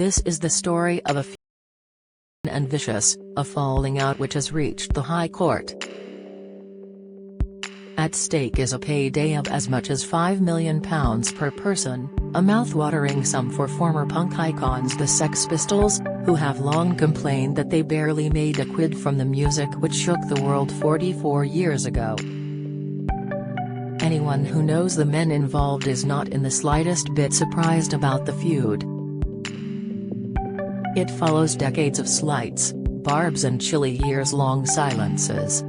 This is the story of a and vicious, a falling out which has reached the High Court. At stake is a payday of as much as £5 million per person, a mouth-watering sum for former punk icons the Sex Pistols, who have long complained that they barely made a quid from the music which shook the world 44 years ago. Anyone who knows the men involved is not in the slightest bit surprised about the feud. It follows decades of slights, barbs and chilly years-long silences.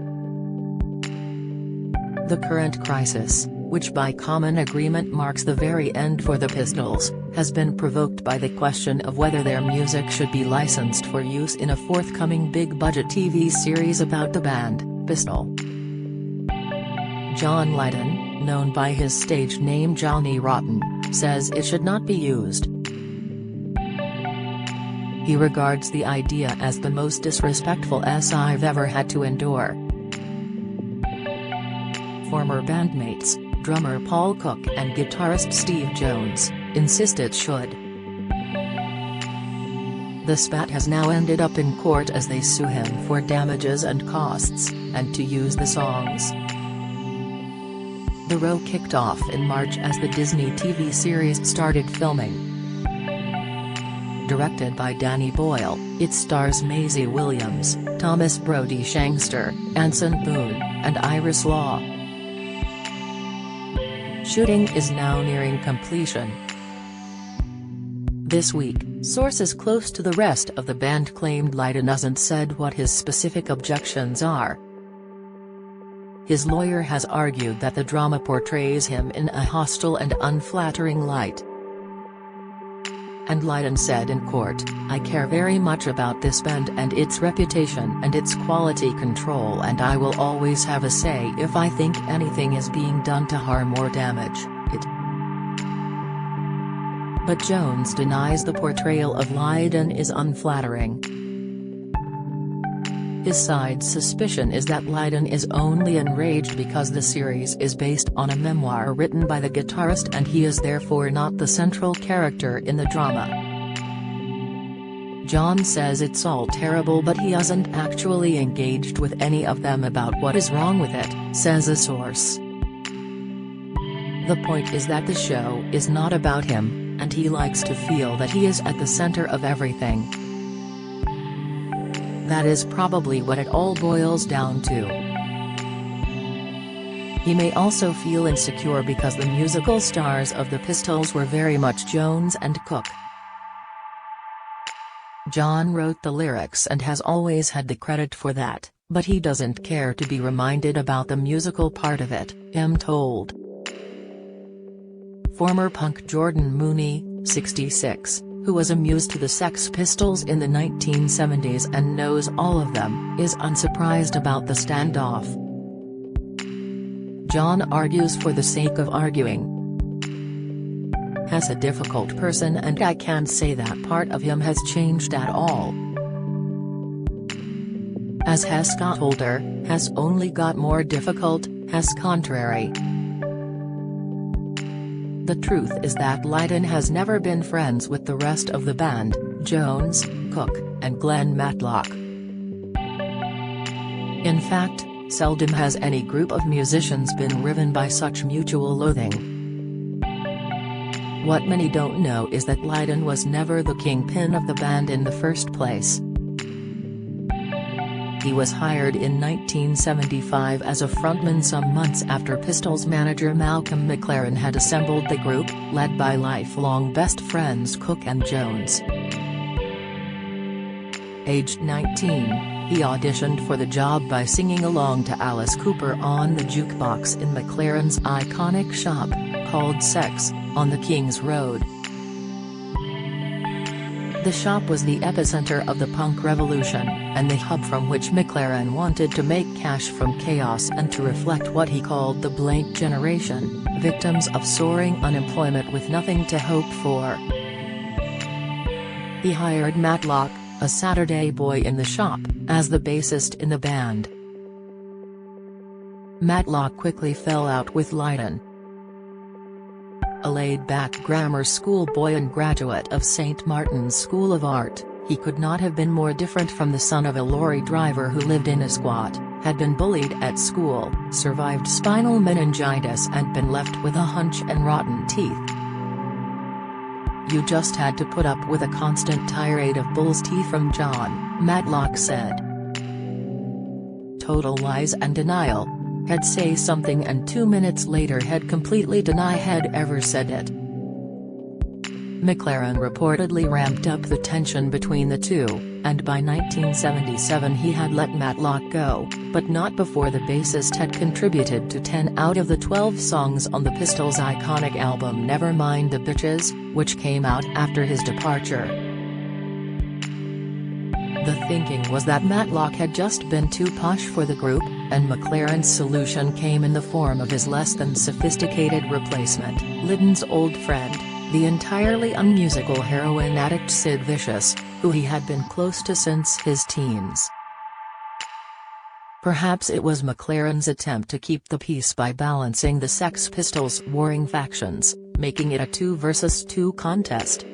The current crisis, which by common agreement marks the very end for the Pistols, has been provoked by the question of whether their music should be licensed for use in a forthcoming big-budget TV series about the band, Pistol. John Lydon, known by his stage name Johnny Rotten, says it should not be used. He regards the idea as the most disrespectful I've ever had to endure. Former bandmates, drummer Paul Cook and guitarist Steve Jones, insist it should. The spat has now ended up in court as they sue him for damages and costs, and to use the songs. The row kicked off in March as the Disney TV series started filming. Directed by Danny Boyle, it stars Maisie Williams, Thomas Brody Shangster, Anson Boone, and Iris Law. Shooting is now nearing completion. This week, sources close to the rest of the band claimed Lydon hasn't said what his specific objections are. His lawyer has argued that the drama portrays him in a hostile and unflattering light. And Lydon said in court, "I care very much about this band and its reputation and its quality control, and I will always have a say if I think anything is being done to harm or damage it." But Jones denies the portrayal of Lydon is unflattering. His side's suspicion is that Lydon is only enraged because the series is based on a memoir written by the guitarist and he is therefore not the central character in the drama. John says it's all terrible but he hasn't actually engaged with any of them about what is wrong with it, says a source. The point is that the show is not about him, and he likes to feel that he is at the center of everything. That is probably what it all boils down to. He may also feel insecure because the musical stars of the Pistols were very much Jones and Cook. John wrote the lyrics and has always had the credit for that, but he doesn't care to be reminded about the musical part of it, I'm told. Former punk Jordan Mooney, 66, who was amused to the Sex Pistols in the 1970s and knows all of them, is unsurprised about the standoff. John argues for the sake of arguing. Has a difficult person and I can't say that part of him has changed at all. As has got older, has only got more difficult, has contrary. The truth is that Lydon has never been friends with the rest of the band, Jones, Cook, and Glenn Matlock. In fact, seldom has any group of musicians been riven by such mutual loathing. What many don't know is that Lydon was never the kingpin of the band in the first place. He was hired in 1975 as a frontman some months after Pistols manager Malcolm McLaren had assembled the group, led by lifelong best friends Cook and Jones. Aged 19, he auditioned for the job by singing along to Alice Cooper on the jukebox in McLaren's iconic shop, called Sex, on the King's Road. The shop was the epicenter of the punk revolution, and the hub from which McLaren wanted to make cash from chaos and to reflect what he called the blank generation, victims of soaring unemployment with nothing to hope for. He hired Matlock, a Saturday boy in the shop, as the bassist in the band. Matlock quickly fell out with Lydon. A laid-back grammar school boy and graduate of St. Martin's School of Art, he could not have been more different from the son of a lorry driver who lived in a squat, had been bullied at school, survived spinal meningitis and been left with a hunch and rotten teeth. "You just had to put up with a constant tirade of bull's tea from John," Matlock said. Total lies and denial. He'd say something and 2 minutes later he'd completely deny he'd ever said it. McLaren reportedly ramped up the tension between the two, and by 1977 he had let Matlock go, but not before the bassist had contributed to 10 out of the 12 songs on the Pistols' iconic album Nevermind the Bitches, which came out after his departure. The thinking was that Matlock had just been too posh for the group, and McLaren's solution came in the form of his less than sophisticated replacement, Lydon's old friend, the entirely unmusical heroin addict Sid Vicious, who he had been close to since his teens. Perhaps it was McLaren's attempt to keep the peace by balancing the Sex Pistols' warring factions, making it a 2 versus 2 contest.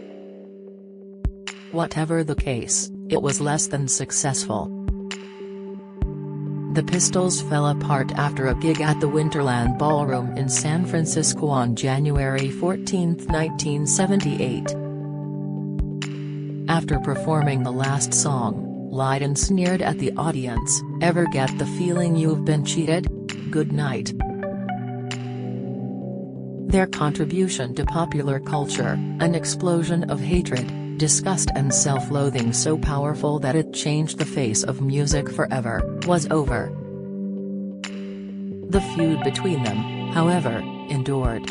Whatever the case, it was less than successful. The Pistols fell apart after a gig at the Winterland Ballroom in San Francisco on January 14, 1978. After performing the last song, Lydon sneered at the audience, "Ever get the feeling you've been cheated? Good night." Their contribution to popular culture, an explosion of hatred, disgust and self-loathing so powerful that it changed the face of music forever, was over. The feud between them, however, endured.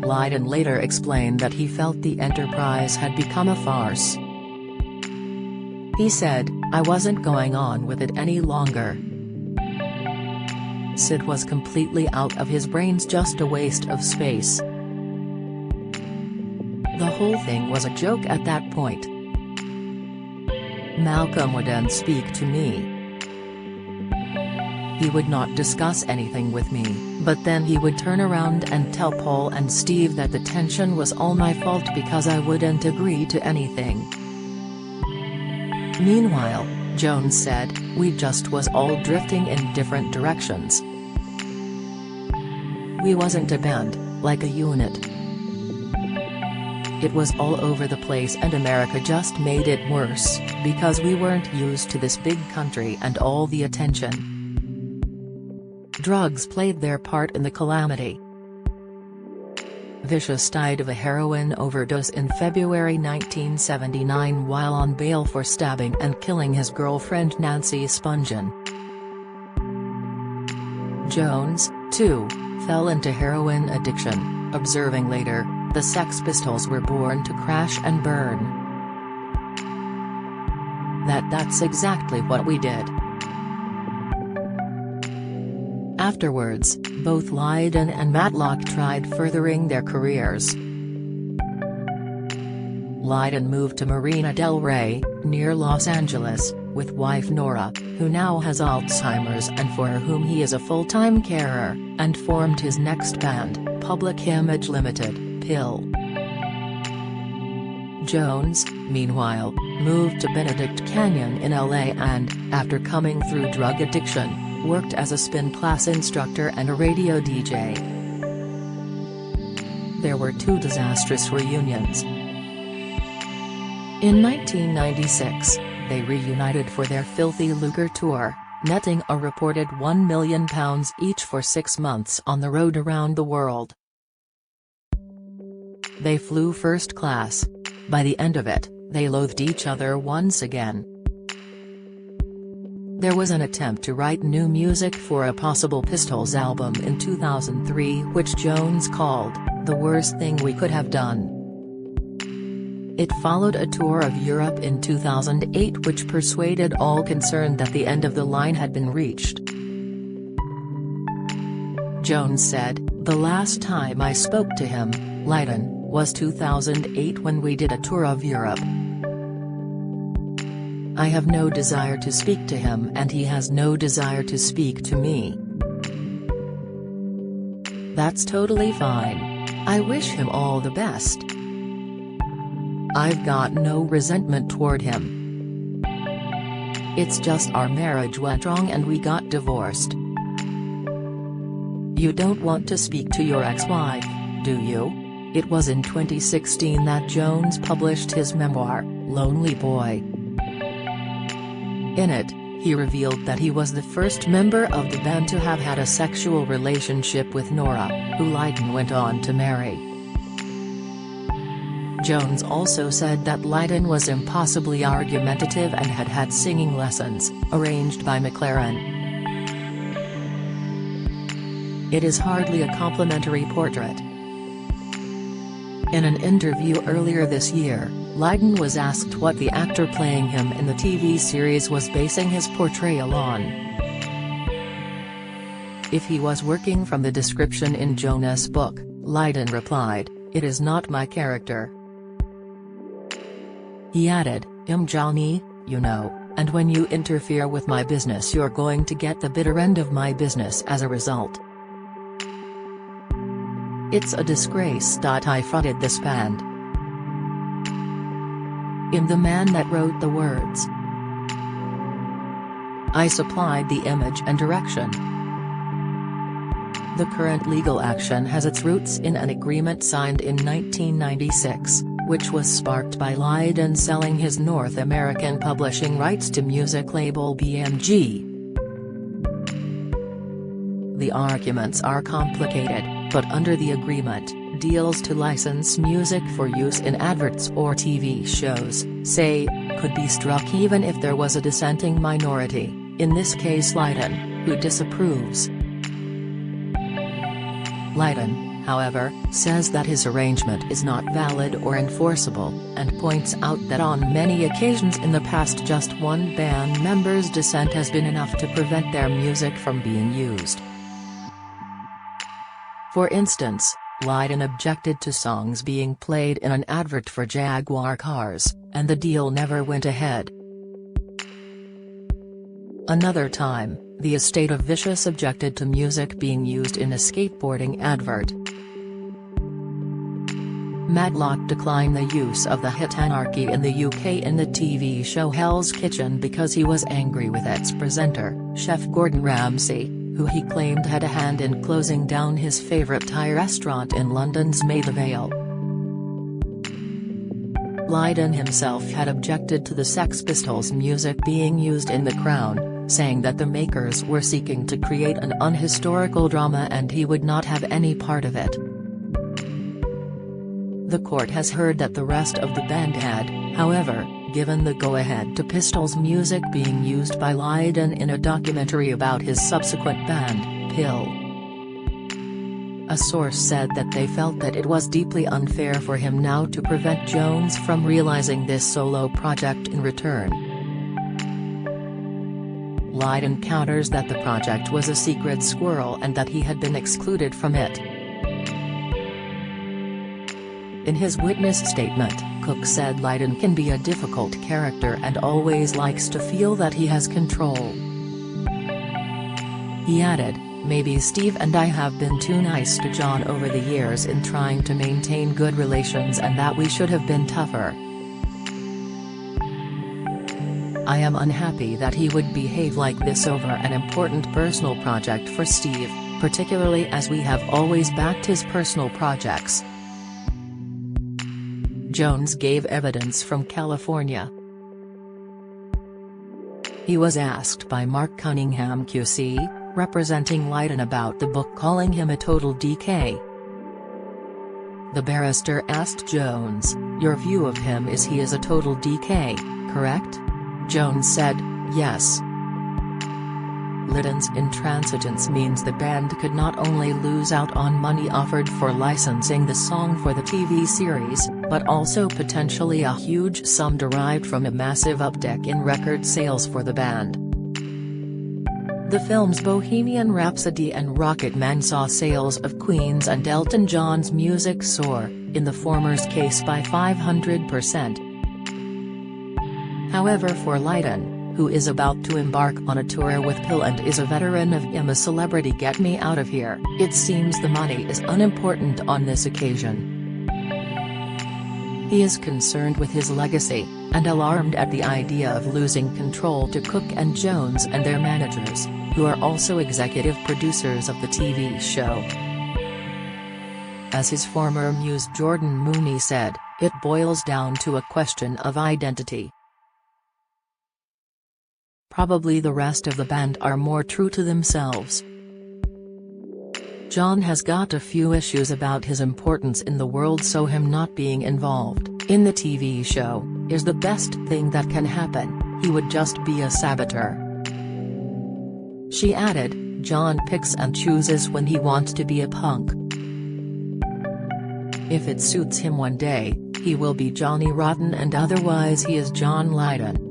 Lydon later explained that he felt the enterprise had become a farce. He said, "I wasn't going on with it any longer. Sid was completely out of his brains, just a waste of space. The whole thing was a joke at that point. Malcolm wouldn't speak to me. He would not discuss anything with me, but then he would turn around and tell Paul and Steve that the tension was all my fault because I wouldn't agree to anything." Meanwhile, Jones said, "We just was all drifting in different directions. We wasn't a band, like a unit. It was all over the place and America just made it worse, because we weren't used to this big country and all the attention. Drugs played their part in the calamity." Vicious died of a heroin overdose in February 1979 while on bail for stabbing and killing his girlfriend Nancy Spungen. Jones, too, fell into heroin addiction, observing later, "The Sex Pistols were born to crash and burn. That's exactly what we did." Afterwards, both Lydon and Matlock tried furthering their careers. Lydon moved to Marina del Rey, near Los Angeles, with wife Nora, who now has Alzheimer's and for whom he is a full-time carer, and formed his next band, Public Image Limited, PIL. Jones, meanwhile, moved to Benedict Canyon in LA and, after coming through drug addiction, worked as a spin class instructor and a radio DJ. There were 2 disastrous reunions. In 1996, they reunited for their Filthy Lucre tour, netting a reported £1 million each for 6 months on the road around the world. They flew first class. By the end of it, they loathed each other once again. There was an attempt to write new music for a possible Pistols album in 2003 which Jones called, "the worst thing we could have done." It followed a tour of Europe in 2008 which persuaded all concerned that the end of the line had been reached. Jones said, "The last time I spoke to him, Lydon, was 2008 when we did a tour of Europe. I have no desire to speak to him and he has no desire to speak to me. That's totally fine. I wish him all the best. I've got no resentment toward him. It's just our marriage went wrong and we got divorced. You don't want to speak to your ex-wife, do you? It was in 2016 that Jones published his memoir, Lonely Boy. In it, he revealed that he was the first member of the band to have had a sexual relationship with Nora, who Lydon went on to marry. Jones also said that Lydon was impossibly argumentative and had had singing lessons, arranged by McLaren. It is hardly a complimentary portrait. In an interview earlier this year, Lydon was asked what the actor playing him in the TV series was basing his portrayal on. If he was working from the description in Jonas' book, Lydon replied, "It is not my character." He added, "I'm Johnny, you know, and when you interfere with my business you're going to get the bitter end of my business as a result. It's a disgrace. I fronted this band. I'm the man that wrote the words. I supplied the image and direction. The current legal action has its roots in an agreement signed in 1996, which was sparked by Lydon selling his North American publishing rights to music label BMG. The arguments are complicated, but under the agreement, deals to license music for use in adverts or TV shows, say, could be struck even if there was a dissenting minority, in this case Lydon, who disapproves. Lydon, however, says that his arrangement is not valid or enforceable, and points out that on many occasions in the past just one band member's dissent has been enough to prevent their music from being used. For instance, Lydon objected to songs being played in an advert for Jaguar cars, and the deal never went ahead. Another time, the estate of Vicious objected to music being used in a skateboarding advert. Matlock declined the use of the hit Anarchy in the UK in the TV show Hell's Kitchen because he was angry with its presenter, Chef Gordon Ramsay, who he claimed had a hand in closing down his favourite Thai restaurant in London's Maida Vale. Lydon himself had objected to the Sex Pistols' music being used in The Crown, saying that the makers were seeking to create an unhistorical drama and he would not have any part of it. The court has heard that the rest of the band had, however, given the go-ahead to Pistols music being used by Lydon in a documentary about his subsequent band, Pill. A source said that they felt that it was deeply unfair for him now to prevent Jones from realizing this solo project in return. Lydon counters that the project was a secret squirrel and that he had been excluded from it. In his witness statement, Cook said Lydon can be a difficult character and always likes to feel that he has control. He added, "Maybe Steve and I have been too nice to John over the years in trying to maintain good relations and that we should have been tougher. I am unhappy that he would behave like this over an important personal project for Steve, particularly as we have always backed his personal projects." Jones gave evidence from California. He was asked by Mark Cunningham QC, representing Lydon about the book, calling him a total DK. The barrister asked Jones, "Your view of him is he is a total DK, correct?" Jones said, "Yes." Lydon's intransigence means the band could not only lose out on money offered for licensing the song for the TV series, but also potentially a huge sum derived from a massive uptick in record sales for the band. The films Bohemian Rhapsody and Rocket Man saw sales of Queen's and Elton John's music soar, in the former's case by 500%. However, for Lydon, who is about to embark on a tour with Pill and is a veteran of "I'm a celebrity, get me out of here." It seems the money is unimportant on this occasion. He is concerned with his legacy, and alarmed at the idea of losing control to Cook and Jones and their managers, who are also executive producers of the TV show. As his former muse Jordan Mooney said, it boils down to a question of identity. Probably the rest of the band are more true to themselves. John has got a few issues about his importance in the world, so him not being involved in the TV show is the best thing that can happen. He would just be a saboteur. She added, John picks and chooses when he wants to be a punk. If it suits him one day, he will be Johnny Rotten, and otherwise he is John Lydon.